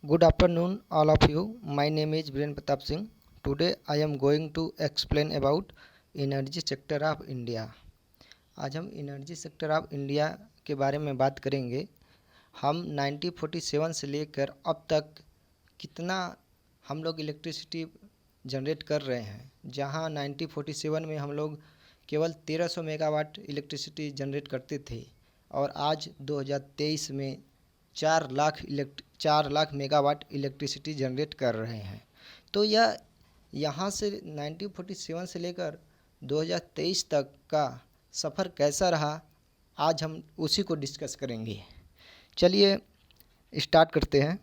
Good afternoon, all of you. My name is Viren Pratap Singh. Today I am going to explain about energy sector of India. आज हम energy sector of India के बारे में बात करेंगे। हम 1947 से लेकर अब तक कितना हम लोग इलेक्ट्रिसिटी जनरेट कर रहे हैं, जहां 1947 में हम लोग केवल 1300 मेगावाट इलेक्ट्रिसिटी जनरेट करते थे और आज 2023 में 4 लाख मेगावाट इलेक्ट्रिसिटी जनरेट कर रहे हैं। तो यह यहाँ से 1947 से लेकर 2023 तक का सफ़र कैसा रहा, आज हम उसी को डिस्कस करेंगे। चलिए स्टार्ट करते हैं।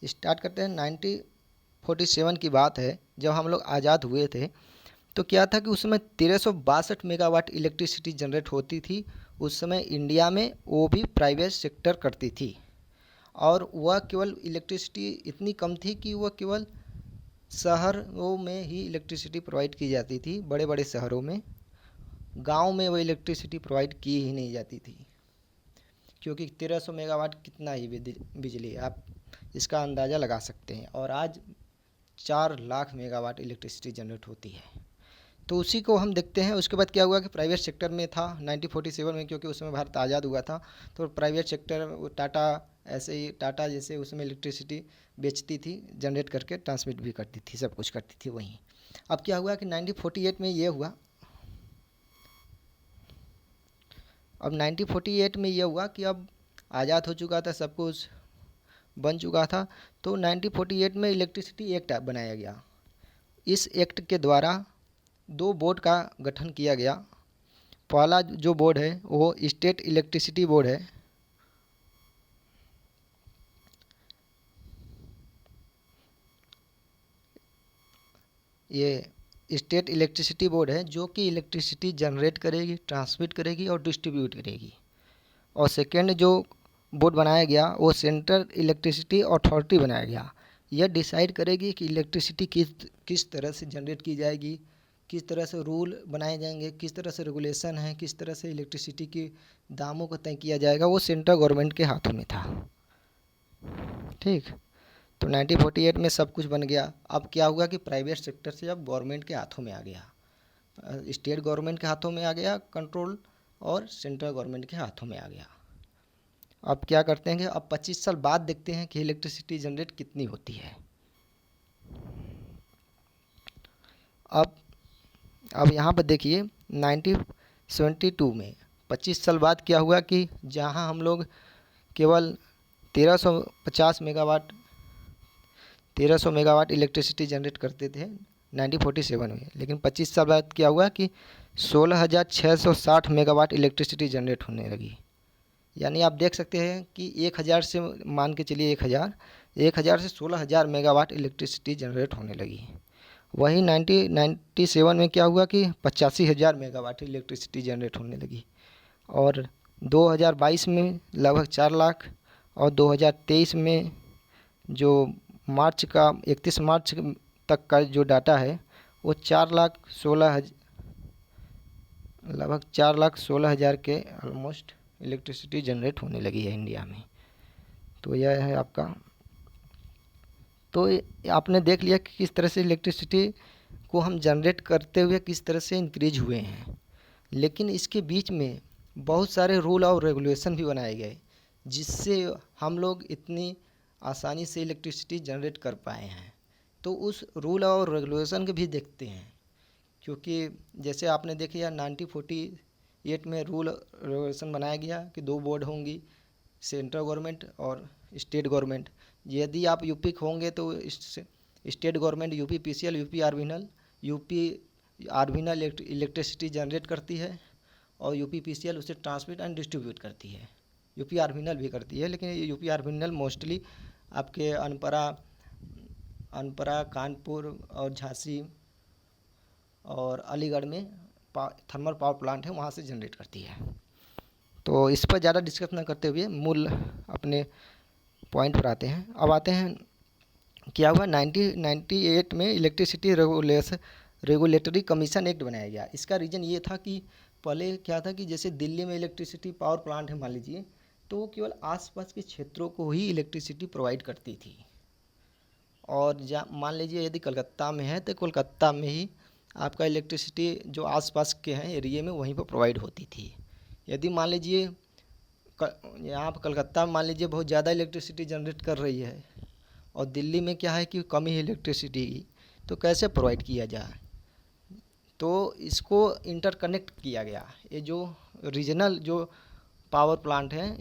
स्टार्ट करते हैं 1947 की बात है, जब हम लोग आज़ाद हुए थे तो क्या था कि उस समय 1362 मेगावाट इलेक्ट्रिसिटी जनरेट होती थी। उस समय इंडिया में वो भी प्राइवेट सेक्टर करती थी और वह केवल इलेक्ट्रिसिटी इतनी कम थी कि वह केवल शहरों में ही इलेक्ट्रिसिटी प्रोवाइड की जाती थी, बड़े बड़े शहरों में। गांव में वो इलेक्ट्रिसिटी प्रोवाइड की ही नहीं जाती थी, क्योंकि 1300 मेगावाट कितना ही बिजली, आप इसका अंदाज़ा लगा सकते हैं। और आज 4 लाख मेगावाट इलेक्ट्रिसिटी जनरेट होती है। तो उसी को हम देखते हैं। उसके बाद क्या हुआ कि प्राइवेट सेक्टर में था 1947 में, क्योंकि उस समय भारत आज़ाद हुआ था। तो प्राइवेट सेक्टर टाटा, ऐसे ही टाटा जैसे उसमें इलेक्ट्रिसिटी बेचती थी, जनरेट करके ट्रांसमिट भी करती थी, सब कुछ करती थी वहीं। अब क्या हुआ कि 1948 में ये हुआ। अब 1948 में ये हुआ कि अब आज़ाद हो चुका था, सब कुछ बन चुका था। तो 1948 में इलेक्ट्रिसिटी एक्ट बनाया गया। इस एक्ट के द्वारा 2 बोर्ड का गठन किया गया। पहला जो बोर्ड है वो स्टेट इलेक्ट्रिसिटी बोर्ड है। ये स्टेट इलेक्ट्रिसिटी बोर्ड है जो कि इलेक्ट्रिसिटी जनरेट करेगी, ट्रांसमिट करेगी और डिस्ट्रीब्यूट करेगी। और सेकेंड जो बोर्ड बनाया गया वो सेंट्रल इलेक्ट्रिसिटी अथॉरिटी बनाया गया। यह डिसाइड करेगी कि इलेक्ट्रिसिटी किस तरह से जनरेट की जाएगी, किस तरह से रूल बनाए जाएंगे, किस तरह से रेगुलेशन है, किस तरह से इलेक्ट्रिसिटी के दामों को तय किया जाएगा। वो सेंट्रल गवर्नमेंट के हाथों में था। ठीक। तो 1948 में सब कुछ बन गया। अब क्या हुआ कि प्राइवेट सेक्टर से अब गवर्नमेंट के हाथों में आ गया, स्टेट गवर्नमेंट के हाथों में आ गया कंट्रोल और सेंट्रल गवर्नमेंट के हाथों में आ गया। अब क्या करते हैं कि अब 25 साल बाद देखते हैं कि इलेक्ट्रिसिटी जनरेट कितनी होती है। अब यहाँ पर देखिए 1972 में 25 साल बाद क्या हुआ कि जहाँ हम लोग केवल 1350 मेगावाट 1300 मेगावाट इलेक्ट्रिसिटी जनरेट करते थे 1947 में, लेकिन 25 साल बाद क्या हुआ कि 16,660 मेगावाट इलेक्ट्रिसिटी जनरेट होने लगी। यानी आप देख सकते हैं कि 1000 से मान के चलिए 1000 से 16,000 मेगावाट इलेक्ट्रिसिटी जनरेट होने लगी। वही 1997 में क्या हुआ कि 85,000 मेगावाट इलेक्ट्रिसिटी जनरेट होने लगी। और 2022 में लगभग 4 लाख और 2023 में जो मार्च का 31 मार्च तक का जो डाटा है वो लगभग 4,16,000 के ऑलमोस्ट इलेक्ट्रिसिटी जनरेट होने लगी है इंडिया में। तो यह है आपका। तो आपने देख लिया कि किस तरह से इलेक्ट्रिसिटी को हम जनरेट करते हुए किस तरह से इंक्रीज हुए हैं। लेकिन इसके बीच में बहुत सारे रूल और रेगुलेशन भी बनाए गए, जिससे हम लोग इतनी आसानी से इलेक्ट्रिसिटी जनरेट कर पाए हैं। तो उस रूल और रेगुलेशन के भी देखते हैं, क्योंकि जैसे आपने देखा 1948 में रूल रेगुलेशन बनाया गया कि 2 बोर्ड होंगी, सेंट्रल गवर्नमेंट और स्टेट गवर्नमेंट। यदि आप यूपी होंगे तो state government UP PCL, UP RBNL electricity generate करती है और यूपी पीसीएल उसे ट्रांसमिट एंड डिस्ट्रीब्यूट करती है। यूपी आरबीएनएल भी करती है, लेकिन यूपी आरबीएनएल मोस्टली आपके अनपरा, कानपुर और झांसी और अलीगढ़ में थर्मल पावर प्लांट है, वहाँ से जनरेट करती है। तो इस पर ज़्यादा डिस्कस न करते हुए मूल अपने पॉइंट पर आते हैं। अब आते हैं क्या हुआ 1998 में इलेक्ट्रिसिटी रेगुलेटरी कमीशन एक्ट बनाया गया। इसका रीज़न ये था कि पहले क्या था कि जैसे दिल्ली में इलेक्ट्रिसिटी पावर प्लांट है मान लीजिए, तो वो केवल आसपास के क्षेत्रों को ही इलेक्ट्रिसिटी प्रोवाइड करती थी। और मान लीजिए यदि कलकत्ता में है तो कोलकाता में ही आपका इलेक्ट्रिसिटी जो आसपास के हैं एरिया में वहीं पर प्रोवाइड होती थी। यदि मान लीजिए यहाँ पर कलकत्ता में मान लीजिए बहुत ज़्यादा इलेक्ट्रिसिटी जनरेट कर रही है और दिल्ली में क्या है कि कम ही इलेक्ट्रिसिटी, तो कैसे प्रोवाइड किया जाए? तो इसको इंटरकनेक्ट किया गया। ये जो रीजनल जो पावर प्लांट हैं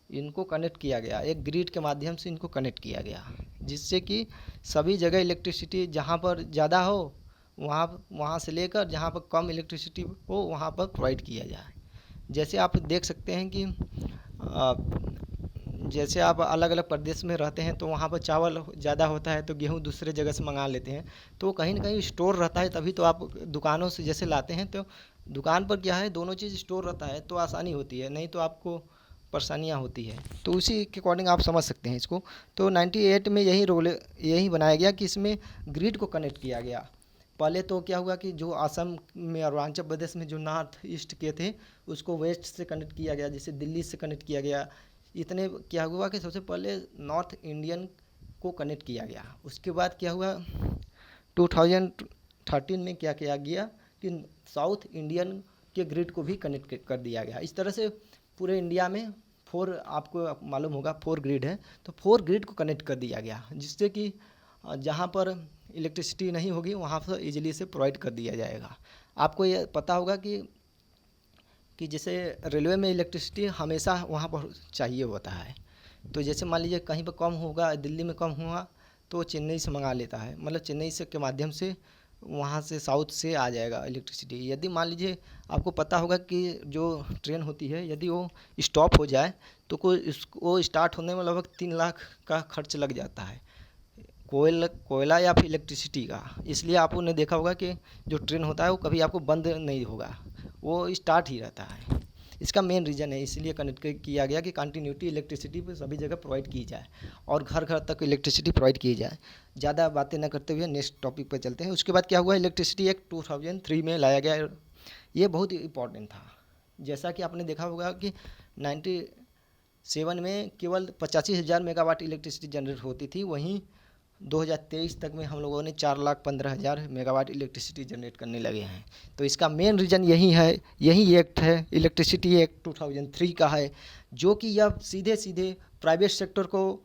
इनको कनेक्ट किया गया, एक ग्रिड के माध्यम से इनको कनेक्ट किया गया, जिससे कि सभी जगह इलेक्ट्रिसिटी जहाँ पर ज़्यादा हो वहाँ से लेकर जहाँ पर कम इलेक्ट्रिसिटी हो वहाँ पर प्रोवाइड किया जाए। जैसे आप देख सकते हैं कि जैसे आप अलग अलग प्रदेश में रहते हैं तो वहाँ पर चावल ज़्यादा होता है तो गेहूँ दूसरे जगह से मंगा लेते हैं, तो कहीं ना कहीं स्टोर रहता है, तभी तो आप दुकानों से जैसे लाते हैं तो दुकान पर क्या है दोनों चीज़ स्टोर रहता है तो आसानी होती है, नहीं तो आपको परेशानियाँ होती है। तो उसी के अकॉर्डिंग आप समझ सकते हैं इसको। तो 98 में यही बनाया गया कि इसमें ग्रिड को कनेक्ट किया गया। पहले तो क्या हुआ कि जो असम में अरुणाचल प्रदेश में जो नॉर्थ ईस्ट के थे उसको वेस्ट से कनेक्ट किया गया, जैसे दिल्ली से कनेक्ट किया गया। इतने क्या हुआ कि सबसे पहले नॉर्थ इंडियन को कनेक्ट किया गया। उसके बाद क्या हुआ 2013 में क्या किया गया कि साउथ इंडियन के ग्रिड को भी कनेक्ट कर दिया गया। इस तरह से पूरे इंडिया में 4, आपको मालूम होगा 4 ग्रिड है, तो 4 ग्रिड को कनेक्ट कर दिया गया, जिससे कि जहाँ पर इलेक्ट्रिसिटी नहीं होगी वहाँ पर इजीली से प्रोवाइड कर दिया जाएगा। आपको ये पता होगा कि जैसे रेलवे में इलेक्ट्रिसिटी हमेशा वहाँ पर चाहिए होता है, तो जैसे मान लीजिए कहीं पर कम होगा, दिल्ली में कम हुआ तो चेन्नई से मंगा लेता है, मतलब चेन्नई से के माध्यम से वहाँ से साउथ से आ जाएगा इलेक्ट्रिसिटी। यदि मान लीजिए आपको पता होगा कि जो ट्रेन होती है यदि वो स्टॉप हो जाए तो वो स्टार्ट होने में लगभग 3 लाख का खर्च लग जाता है, कोयला या फिर इलेक्ट्रिसिटी का। इसलिए आपने देखा होगा कि जो ट्रेन होता है वो कभी आपको बंद नहीं होगा, वो स्टार्ट ही रहता है। इसका मेन रीज़न है, इसलिए कनेक्ट किया गया कि कंटिन्यूटी इलेक्ट्रिसिटी पे सभी जगह प्रोवाइड की जाए और घर घर तक इलेक्ट्रिसिटी प्रोवाइड की जाए। ज़्यादा बातें न करते हुए नेक्स्ट टॉपिक पर चलते हैं। उसके बाद क्या हुआ, इलेक्ट्रिसिटी एक्ट 2003 में लाया गया। ये बहुत ही इंपॉर्टेंट था। जैसा कि आपने देखा होगा कि 97 में केवल 85,000 मेगावाट इलेक्ट्रिसिटी जनरेट होती थी, वहीं 2023 तक में हम लोगों ने 4,15,000 मेगावाट इलेक्ट्रिसिटी जनरेट करने लगे हैं। तो इसका मेन रीज़न यही एक्ट है, इलेक्ट्रिसिटी एक्ट 2003 का है, जो कि यह सीधे सीधे प्राइवेट सेक्टर को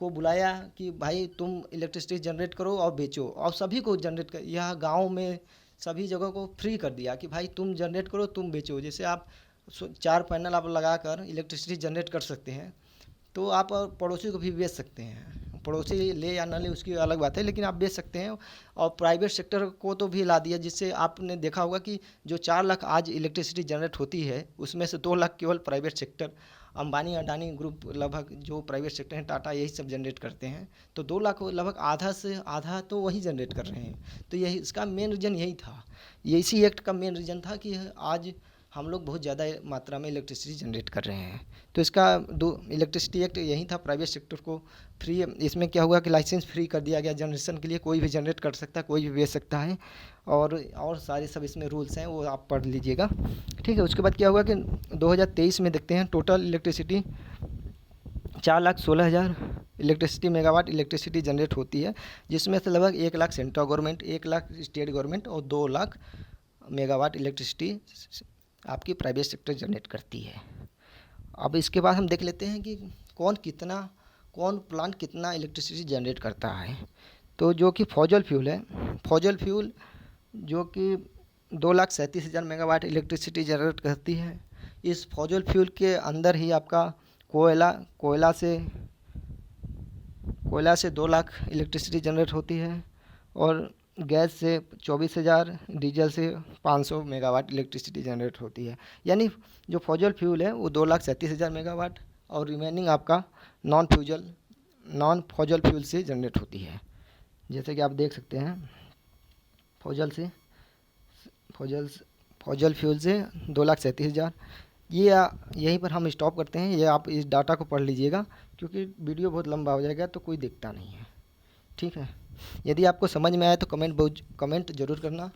बुलाया कि भाई तुम इलेक्ट्रिसिटी जनरेट करो और बेचो, और सभी को जनरेट कर, यह गाँव में सभी जगह को फ्री कर दिया कि भाई तुम जनरेट करो तुम बेचो। जैसे आप 4 पैनल आप लगा कर इलेक्ट्रिसिटी जनरेट कर सकते हैं, तो आप पड़ोसी को भी बेच सकते हैं। पड़ोसी ले या ना ले उसकी अलग बात है, लेकिन आप बेच सकते हैं। और प्राइवेट सेक्टर को तो भी ला दिया, जिससे आपने देखा होगा कि जो 4 लाख आज इलेक्ट्रिसिटी जनरेट होती है उसमें से 2 लाख केवल private sector, Ambani Adani group लगभग जो प्राइवेट सेक्टर हैं, टाटा, यही सब जनरेट करते हैं। तो 2 लाख लगभग आधा से आधा तो वही जनरेट कर रहे हैं। तो यही इसका मेन रीज़न यही था, इसी एक्ट का मेन रीज़न था कि आज हम लोग बहुत ज़्यादा मात्रा में इलेक्ट्रिसिटी जनरेट कर रहे हैं। तो इसका इलेक्ट्रिसिटी एक्ट यही था, प्राइवेट सेक्टर को फ्री। इसमें क्या हुआ कि लाइसेंस फ्री कर दिया गया जनरेशन के लिए, कोई भी जनरेट कर सकता है, कोई भी बेच सकता है, और सारे सब इसमें रूल्स हैं, वो आप पढ़ लीजिएगा, ठीक है। उसके बाद क्या हुआ कि 2023 में देखते हैं total electricity 4,16,000 electricity megawatt electricity generate होती है, जिसमें से लगभग 1 lakh central government, 1 lakh state government और 2 लाख मेगावाट इलेक्ट्रिसिटी आपकी प्राइवेट सेक्टर जनरेट करती है। अब इसके बाद हम देख लेते हैं कि कौन प्लांट कितना इलेक्ट्रिसिटी जनरेट करता है। तो जो कि फॉजल फ्यूल है, फॉजल फ्यूल जो कि 2,37,000 मेगावाट इलेक्ट्रिसिटी जनरेट करती है। इस फॉजल फ्यूल के अंदर ही आपका कोयला से 2 लाख इलेक्ट्रिसिटी जनरेट होती है, और गैस से 24,000, डीजल से 500 मेगावाट इलेक्ट्रिसिटी जनरेट होती है। यानी जो फॉजल फ्यूल है वो 2,37,000 मेगावाट, और रिमेनिंग आपका नॉन फॉजल फ्यूल से जनरेट होती है। जैसे कि आप देख सकते हैं फॉजल फ्यूल से 2,37,000। यहीं पर हम स्टॉप करते हैं। ये आप इस डाटा को पढ़ लीजिएगा, क्योंकि वीडियो बहुत लंबा हो जाएगा तो कोई देखता नहीं है, ठीक है। यदि आपको समझ में आया तो कमेंट ज़रूर करना।